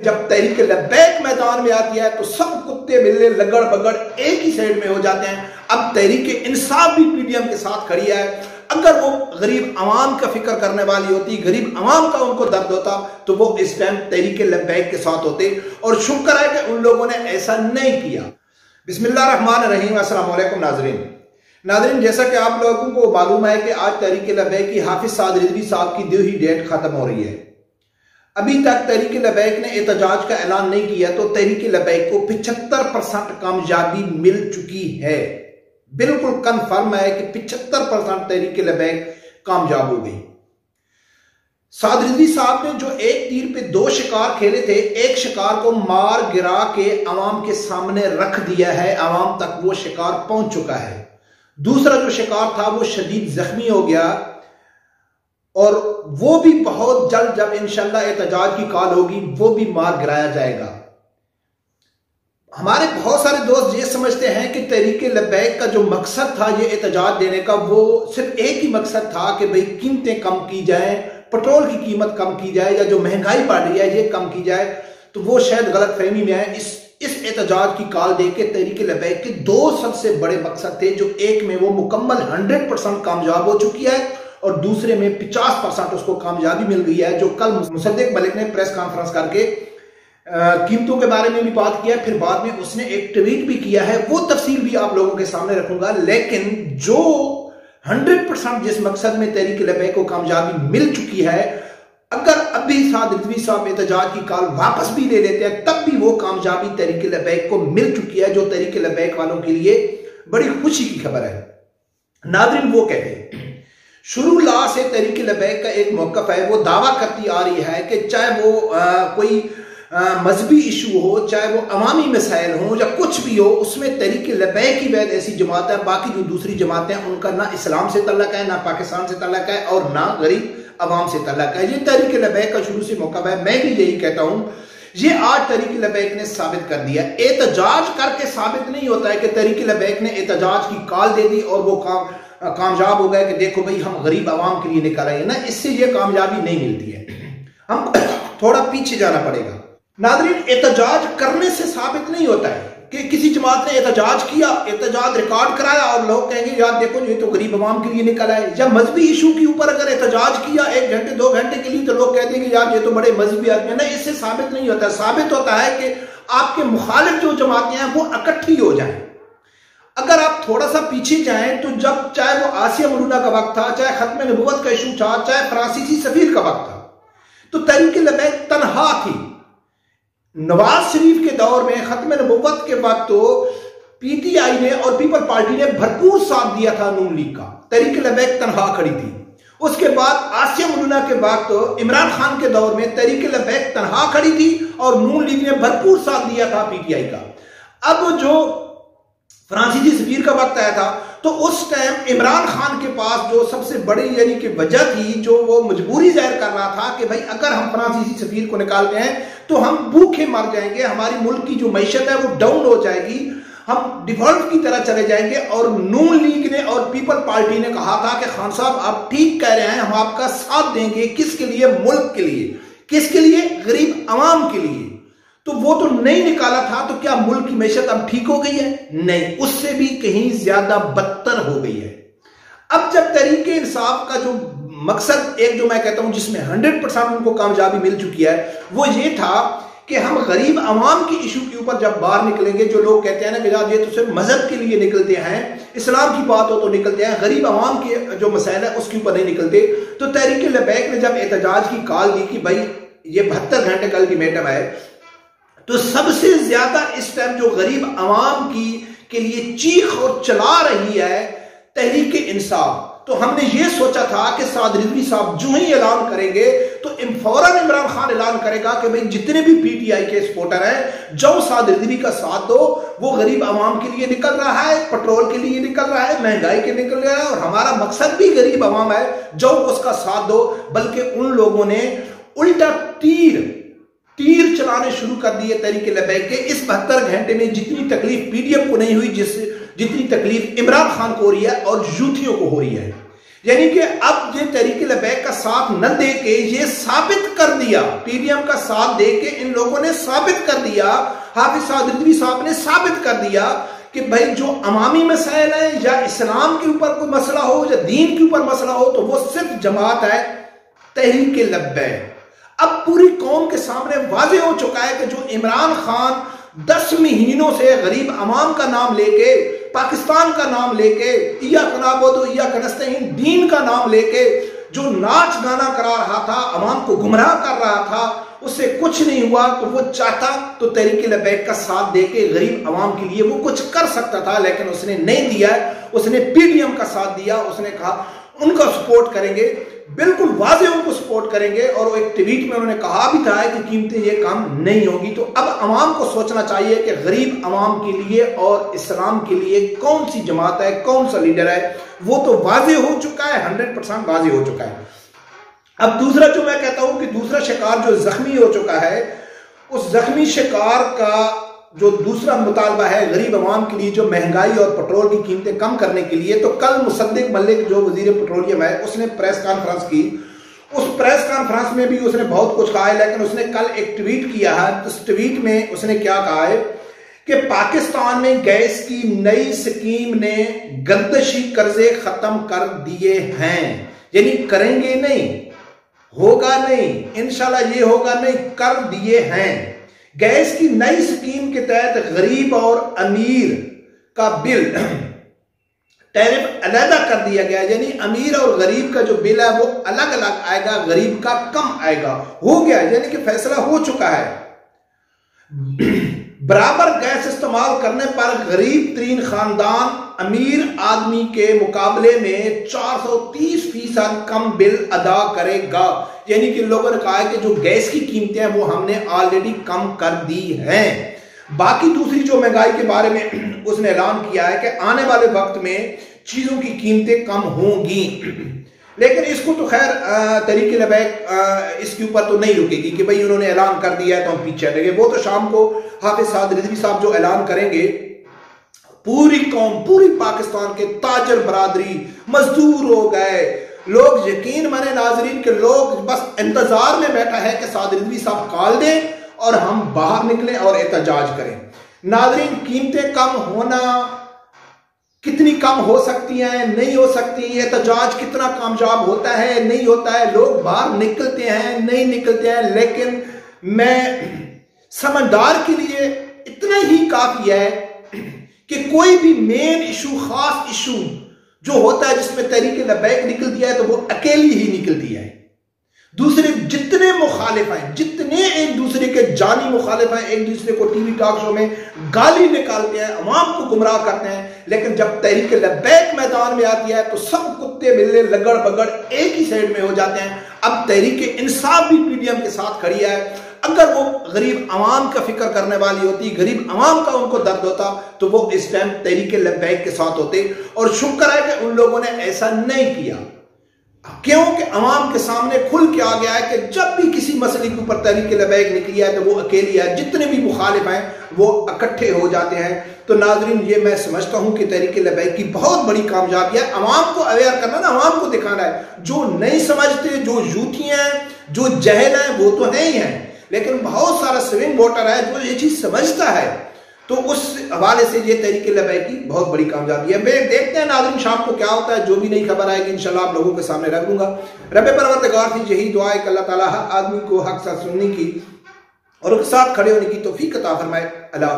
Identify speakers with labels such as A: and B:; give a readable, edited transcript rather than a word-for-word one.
A: जब तहरीक लब्बैक मैदान में आती है तो सब कुत्ते बिल्ले लगड़ बगड़ एक ही साइड में हो जाते हैं। अब तहरीक इंसाफ भी पीडीएम के साथ खड़ी है। अगर वो गरीब अवाम का फिक्र करने वाली होती, गरीब अवाम का उनको दर्द होता, तो वो इस टाइम तहरीक लब्बैक के साथ होते। और शुक्र है कि उन लोगों ने ऐसा नहीं किया। बिस्मिल्लाहिर्रहमानिर्रहीम। अस्सलाम वालेकुम नाज़रीन, जैसा कि आप लोगों को मालूम है कि आज तहरीक लब्बैक की हाफिज साद रिजवी साहब की दी हुई डेट खत्म हो रही है। अभी तक तहरीक लब्बैक ने एहतजाज का ऐलान नहीं किया, तो तहरीक लब्बैक को 75% कामयाबी मिल चुकी है। बिल्कुल कन्फर्म है कि 75% तहरीक लब्बैक कामयाब हो गई। साद रिजवी साहब ने जो एक तीर पे 2 शिकार खेले थे, एक शिकार को मार गिरा के अवाम के सामने रख दिया है, अवाम तक वो शिकार पहुंच चुका है। दूसरा जो शिकार था वो शदीद जख्मी हो गया और वो भी बहुत जल्द जब इंशाल्लाह एहतजाज की कॉल होगी वो भी मार गिराया जाएगा। हमारे बहुत सारे दोस्त ये समझते हैं कि तहरीक लब्बैक का जो मकसद था ये एहतजाज देने का, वो सिर्फ एक ही मकसद था कि भाई कीमतें कम की जाएं, पेट्रोल की कीमत कम की जाए, या जो महंगाई बढ़ रही है ये कम की जाए। तो वो शायद गलत फहमी में है। इस एहतजाज की कॉल देके तहरीक लब्बैक के 2 सबसे बड़े मकसद थे, जो एक में वो मुकम्मल 100% कामयाब हो चुकी है और दूसरे में 50% उसको कामयाबी मिल गई है। जो कल मुसद्दिक मलिक ने प्रेस कॉन्फ्रेंस करके कीमतों के बारे में भी बात किया, फिर बाद में उसने एक ट्वीट भी किया है, वो तफसील भी आप लोगों के सामने रखूंगा। लेकिन जो 100% जिस मकसद में तहरीक लब्बैक को कामयाबी मिल चुकी है, अगर अभी साद रिजवी साहब एहतजाज की कॉल वापस भी ले लेते हैं तब भी वो कामयाबी तहरीक लब्बैक को मिल चुकी है, जो तहरीक लब्बैक वालों के लिए बड़ी खुशी की खबर है। नाज़रीन, वो कहते हैं शुरू ला से तहरीक लब्बैक का एक मौक़िफ़ है, वो दावा करती आ रही है कि चाहे वो कोई मजहबी इशू हो, चाहे वो अवामी मसाइल हो या कुछ भी हो, उसमें तहरीक लब्बैक ही वैद ऐसी जमात है। बाकी जो दूसरी जमातें हैं उनका ना इस्लाम से तल्लक है, ना पाकिस्तान से तल्लक है और ना गरीब अवाम से तल्लक है। ये तहरीक लब्बैक का शुरू से मौक़िफ़ है। मैं भी यही कहता हूं, ये आज तहरीक लब्बैक ने साबित कर दिया। एहतजाज करके साबित नहीं होता है कि तहरीक लब्बैक ने एहतजाज की कॉल दे दी और वो कामयाब हो गए कि देखो भाई हम गरीब अवाम के लिए निकल रहे हैं ना, इससे ये कामयाबी नहीं मिलती है। हम थोड़ा पीछे जाना पड़ेगा। नाज़रीन, एहतजाज करने से साबित नहीं होता है कि किसी जमात ने एहतजाज किया, एहतजाज रिकॉर्ड कराया और लोग कहेंगे यार देखो ये तो गरीब अवाम के लिए निकल आए। या मजहबी इशू के ऊपर अगर एहतजाज किया 1 घंटे 2 घंटे के लिए, तो लोग कहते हैं कि यार ये तो बड़े मजहबी आदमी है ना, इससे साबित नहीं होता। साबित होता है कि आपके मुखालिफ जो जमातें हैं वो इकट्ठी हो जाएं। अगर आप थोड़ा सा पीछे जाएं तो जब चाहे वो आसिया मरूना का वक्त था, चाहे खत्म नबूवत का इशू था, चाहे फ्रांसीसी सफीर का वक्त था, तो तहरीक लब्बैक तनहा थी। नवाज शरीफ के दौर में खत्म नबूवत के वक्त तो पीटीआई ने और पीपल पार्टी ने भरपूर साथ दिया था नून लीग का, तहरीक लब्बैक तनहा खड़ी थी। उसके बाद आसिया मरूना के वक्त तो इमरान खान के दौर में तहरीक लब्बैक तनहा खड़ी थी और नून लीग ने भरपूर साथ दिया था पीटीआई का। अब जो फ्रांसीसी सफीर का वक्त आया था तो उस टाइम इमरान खान के पास जो सबसे बड़ी यानी कि वजह थी, जो वो मजबूरी जाहिर कर रहा था कि भाई अगर हम फ्रांसीसी सफीर को निकालते हैं तो हम भूखे मर जाएंगे, हमारी मुल्क की जो मैशत है वो डाउन हो जाएगी, हम डिफॉल्ट की तरह चले जाएंगे। और नून लीग ने और पीपल पार्टी ने कहा था कि खान साहब आप ठीक कह रहे हैं, हम आपका साथ देंगे। किसके लिए? मुल्क के लिए। किसके लिए? गरीब अवाम के लिए। तो वो तो नहीं निकाला था, तो क्या मुल्क की मैशत अब ठीक हो गई है? नहीं, उससे भी कहीं ज्यादा बदतर हो गई है। अब जब तहरीक इंसाफ का जो मकसद, एक जो मैं कहता हूं जिसमें 100% उनको कामयाबी मिल चुकी है, वो ये था कि हम गरीब अवाम की इशू के ऊपर जब बाहर निकलेंगे, जो लोग कहते हैं ना कि यार ये तो सिर्फ मजहब के लिए निकलते हैं, इस्लाम की बात हो तो निकलते हैं, गरीब अवाम के जो मसाइल है उसके ऊपर नहीं निकलते। तो तहरीक लब्बैक ने जब एहतजाज की कॉल दी कि भाई ये 72 घंटे का अल्टीमेटम है, तो सबसे ज्यादा इस टाइम जो गरीब अवाम की के लिए चीख और चला रही है तहरीक इंसाफ। तो हमने ये सोचा था कि साद रिजवी साहब जो ही ऐलान करेंगे तो फौरन इमरान खान ऐलान करेगा कि भाई जितने भी पीटीआई के सपोर्टर हैं, जो साद रिजवी का साथ दो, वो गरीब अवाम के लिए निकल रहा है, पेट्रोल के लिए निकल रहा है, महंगाई के निकल रहा है, और हमारा मकसद भी गरीब अवाम है, जो उसका साथ दो। बल्कि उन लोगों ने उल्टा तीर चलाने शुरू कर दिए तहरीक लब्बैक के। इस 72 घंटे में जितनी तकलीफ पीडीएम को नहीं हुई, जितनी तकलीफ इमरान खान को हो रही है और यूथियों को हो रही है। यानी कि अब ये तहरीक लबैक का साथ न दे के ये साबित कर दिया, पीडीएम का साथ दे के इन लोगों ने साबित कर दिया, हाफिज साद रिजवी साहब ने साबित कर दिया कि भाई जो अवामी मसाइल है या इस्लाम के ऊपर कोई मसला हो या दीन के ऊपर मसला हो तो वो सिर्फ जमात है तहरीक लबैक। अब पूरी कौम के सामने वाजे हो चुका है कि जो इमरान खान 10 महीनों से गरीब अवाम का नाम लेके, पाकिस्तान का नाम लेके, इय्याका नअबुदु इय्याका नस्तईन दीन का नाम लेके जो नाच गाना करा रहा था, अवाम को गुमराह कर रहा था, उससे कुछ नहीं हुआ। तो वो चाहता तो तहरीक लबैक का साथ देके गरीब अवाम के लिए वो कुछ कर सकता था, लेकिन उसने नहीं दिया। उसने पीडीएम का साथ दिया। उसने कहा उनका सपोर्ट करेंगे, बिल्कुल वाजे उनको सपोर्ट करेंगे। और वो एक ट्वीट में उन्होंने कहा भी था कि कीमतें ये काम नहीं होगी। तो अब अवाम को सोचना चाहिए कि गरीब अवाम के लिए और इस्लाम के लिए कौन सी जमात है, कौन सा लीडर है। वो तो वाजे हो चुका है, 100% वाजे हो चुका है। अब दूसरा जो मैं कहता हूं कि दूसरा शिकार जो जख्मी हो चुका है, उस जख्मी शिकार का जो दूसरा मुतालबा है गरीब अवाम के लिए, जो महंगाई और पेट्रोल की कीमतें कम करने के लिए। तो कल मुसद्दिक मलिक जो वजीर पेट्रोलियम है उसने प्रेस कॉन्फ्रेंस की। उस प्रेस कॉन्फ्रेंस में भी उसने बहुत कुछ कहा है, लेकिन उसने कल एक ट्वीट किया है। उस ट्वीट में उसने क्या कहा है कि पाकिस्तान में गैस की नई स्कीम ने गर्दशी कर्जे खत्म कर दिए हैं। यानी करेंगे नहीं, होगा नहीं, इंशाल्लाह ये होगा नहीं, कर दिए हैं। गैस की नई स्कीम के तहत गरीब और अमीर का बिल टैरिफ अलग कर दिया गया। यानी अमीर और गरीब का जो बिल है वो अलग अलग आएगा, गरीब का कम आएगा। हो गया, यानी कि फैसला हो चुका है। बराबर गैस इस्तेमाल करने पर गरीब तरीन खानदान अमीर आदमी के मुकाबले में 430% कम बिल अदा करेगा। यानी कि लोगों ने कहा है कि जो गैस की कीमतें हैं वो हमने ऑलरेडी कम कर दी हैं। बाकी दूसरी जो महंगाई के बारे में उसने ऐलान किया है कि आने वाले वक्त में चीजों की कीमतें कम होंगी। लेकिन इसको तो खैर तहरीक लबैक इसके ऊपर तो नहीं रुकेगी कि भाई उन्होंने ऐलान कर दिया है तो हम पीछे हटेंगे। वो तो शाम को हाफिज साद रिजवी साहब जो ऐलान करेंगे, पूरी कौम, पूरी पाकिस्तान के ताजर बरादरी मजदूर हो गए लोग, यकीन माने नाजरीन के लोग बस इंतजार में बैठा है कि साद रिजवी साहब कॉल दें और हम बाहर निकलें और एहतजाज करें। नाजरीन, कीमतें कम होना कितनी कम हो सकती हैं, नहीं हो सकती, एहतजाज कितना कामयाब होता है, नहीं होता है, लोग बाहर निकलते हैं, नहीं निकलते हैं, लेकिन मैं समझदार के लिए इतना ही काफी है कि कोई भी मेन इशू, खास इशू जो होता है जिसमें तहरीक लबैक निकलती है तो वो अकेली ही निकलती है। दूसरे जितने मुखालिफ हैं, जितने एक दूसरे के जानी मुखालिफ हैं, एक दूसरे को टीवी टॉक शो में गाली निकालते हैं, अवाम को गुमराह करते हैं, लेकिन जब तहरीक लबैक मैदान में आती है तो सब कुत्ते बिल्ले लगड़ बगड़ एक ही साइड में हो जाते हैं। अब तहरीक इंसाफ भी पीडीएम के साथ खड़ी है। अगर वो गरीब अवाम का फिक्र करने वाली होती, गरीब अवाम का उनको दर्द होता, तो वो इस टाइम तहरीक लबैक के साथ होते। और शुक्र है कि उन लोगों ने ऐसा नहीं किया, क्योंकि अवाम के सामने खुल के आ गया है कि जब भी किसी मसले के ऊपर तहरीक लबैक निकली है तो वो अकेली है, जितने भी मुखालिफ हैं वो इकट्ठे हो जाते हैं। तो नाजरीन, ये मैं समझता हूं कि तहरीक लबैक की बहुत बड़ी कामयाबी है। अवाम को अवेयर करना ना, अवाम को दिखाना है। जो नहीं समझते, जो यूथी हैं, जो जहल हैं, वो तो है ही हैं, लेकिन बहुत सारा स्विंग वोटर है जो ये चीज समझता है। तो उस हवाले से ये तहरीक लबैक की बहुत बड़ी कामयाबी है। मैं देखते हैं नाज़रीन शाम को क्या होता है, जो भी नई खबर आएगी इंशाल्लाह आप लोगों के सामने रख दूंगा। रब परवरदिगार से यही दुआ है कि अल्लाह ताला हर आदमी को हक साथ सुनने की और उसके साथ खड़े होने की तौफीक अता फरमाए। अल्लाह।